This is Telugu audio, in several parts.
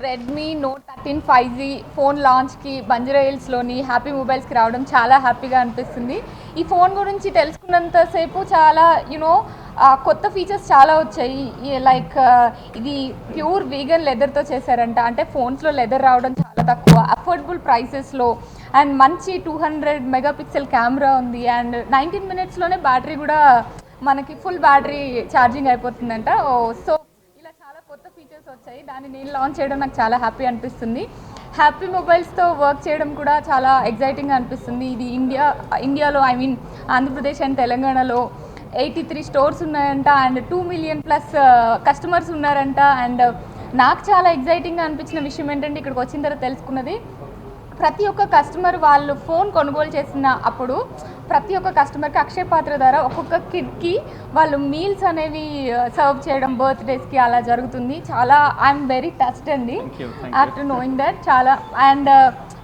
రెడ్మీ నోట్ 13 5G ఫోన్ లాంచ్కి బంజారా హిల్స్లోని హ్యాపీ మొబైల్స్కి రావడం చాలా హ్యాపీగా అనిపిస్తుంది. ఈ ఫోన్ గురించి తెలుసుకున్నంతసేపు చాలా కొత్త ఫీచర్స్ చాలా వచ్చాయి. లైక్ ఇది ప్యూర్ వీగన్ లెదర్తో చేశారంట. అంటే ఫోన్స్లో లెదర్ రావడం చాలా తక్కువ, అఫోర్డబుల్ ప్రైసెస్లో, అండ్ మంచి 200 మెగాపిక్సెల్ కెమెరా ఉంది. అండ్ 19 minutesలోనే బ్యాటరీ కూడా మనకి ఫుల్ బ్యాటరీ ఛార్జింగ్ అయిపోతుందంట. సో చాలా కొత్త ఫీచర్స్ వచ్చాయి. దాన్ని నేను లాంచ్ చేయడం నాకు చాలా హ్యాపీ అనిపిస్తుంది. హ్యాపీ మొబైల్స్తో వర్క్ చేయడం కూడా చాలా ఎగ్జైటింగ్గా అనిపిస్తుంది. ఇది ఇండియాలో ఆంధ్రప్రదేశ్ అండ్ తెలంగాణలో 83 స్టోర్స్ ఉన్నాయంట. అండ్ 2 million+ కస్టమర్స్ ఉన్నారంట. అండ్ నాకు చాలా ఎగ్జైటింగ్గా అనిపించిన విషయం ఏంటంటే, ఇక్కడికి వచ్చిన తర్వాత తెలుసుకున్నది, ప్రతి ఒక్క కస్టమర్ వాళ్ళు ఫోన్ కొనుగోలు చేసిన అప్పుడు ప్రతి ఒక్క కస్టమర్కి అక్షయ పాత్ర ద్వారా ఒక్కొక్క కిడ్కి వాళ్ళు మీల్స్ అనేవి సర్వ్ చేయడం బర్త్డేస్కి అలా జరుగుతుంది. చాలా ఐఎమ్ వెరీ టచ్డ్ అండి ఆఫ్టర్ నోయింగ్ దట్. చాలా అండ్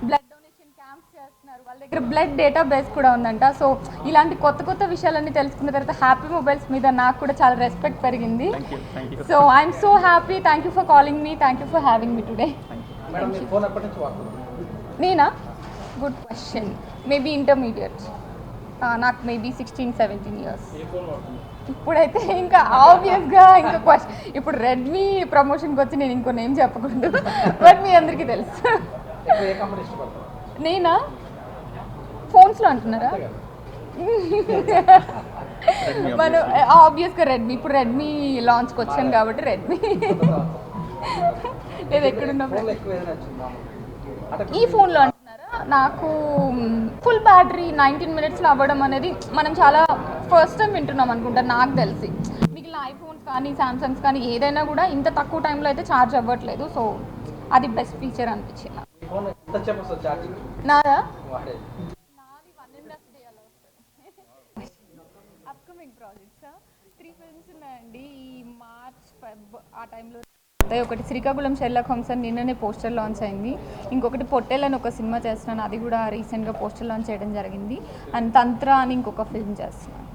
బ్లడ్ డొనేషన్ క్యాంప్స్ చేస్తున్నారు. వాళ్ళ దగ్గర బ్లడ్ డేటాబేస్ కూడా ఉందంట. సో ఇలాంటి కొత్త కొత్త విషయాలన్నీ తెలుసుకున్న తర్వాత హ్యాపీ మొబైల్స్ మీద నాకు కూడా చాలా రెస్పెక్ట్ పెరిగింది. So I'm so happy. Thank you for calling me. Thank you for having me today. నేనా? Good question. Maybe intermediate. నాకు మేబీ 16-17 years. ఇప్పుడైతే ఇంకా ఆబ్వియస్గా ఇంకా క్వశ్చన్, ఇప్పుడు రెడ్మీ ప్రమోషన్కి వచ్చి నేను ఇంకో నేమ్ చెప్పకూడదు, బట్ మీ అందరికీ తెలుసు. నేనా? ఫోన్స్లో అంటున్నారా? మనం ఆబ్వియస్గా రెడ్మీ. ఇప్పుడు రెడ్మీ లాంచ్కి వచ్చాను కాబట్టి రెడ్మీ. లేదు ఎక్కడున్నప్పుడు ఈ ఫోన్లో అంటున్నారా? నాకు ఫుల్ బ్యాటరీ 19 minutesలో అవ్వడం అనేది మనం చాలా ఫస్ట్ టైం వింటున్నాం అనుకుంటా నాకు తెలిసి. మిగిలిన ఐఫోన్స్ కానీ శాంసంగ్స్ కానీ ఏదైనా కూడా ఇంత తక్కువ టైంలో అయితే ఛార్జ్ అవ్వట్లేదు. సో అది బెస్ట్ ఫీచర్ అనిపించింది. నాదా? నాది 1.5 day అలా వస్తుంది. అప్కమింగ్ ప్రాజెక్ట్స్ 3 films ఉన్నాయండి ఈ మార్చ్ ఫెబ్ ఆ టైంలో. ఒకటి శ్రీకాకుళం షెర్లాక్ హోమ్స్ అని నిన్ననే పోస్టర్ లాంచ్ అయింది. ఇంకొకటి పొట్టేల్ అని ఒక సినిమా చేస్తున్నాను, అది కూడా రీసెంట్గా పోస్టర్ లాంచ్ చేయడం జరిగింది. అండ్ తంత్ర అని ఇంకొక ఫిల్మ్ చేస్తున్నాను.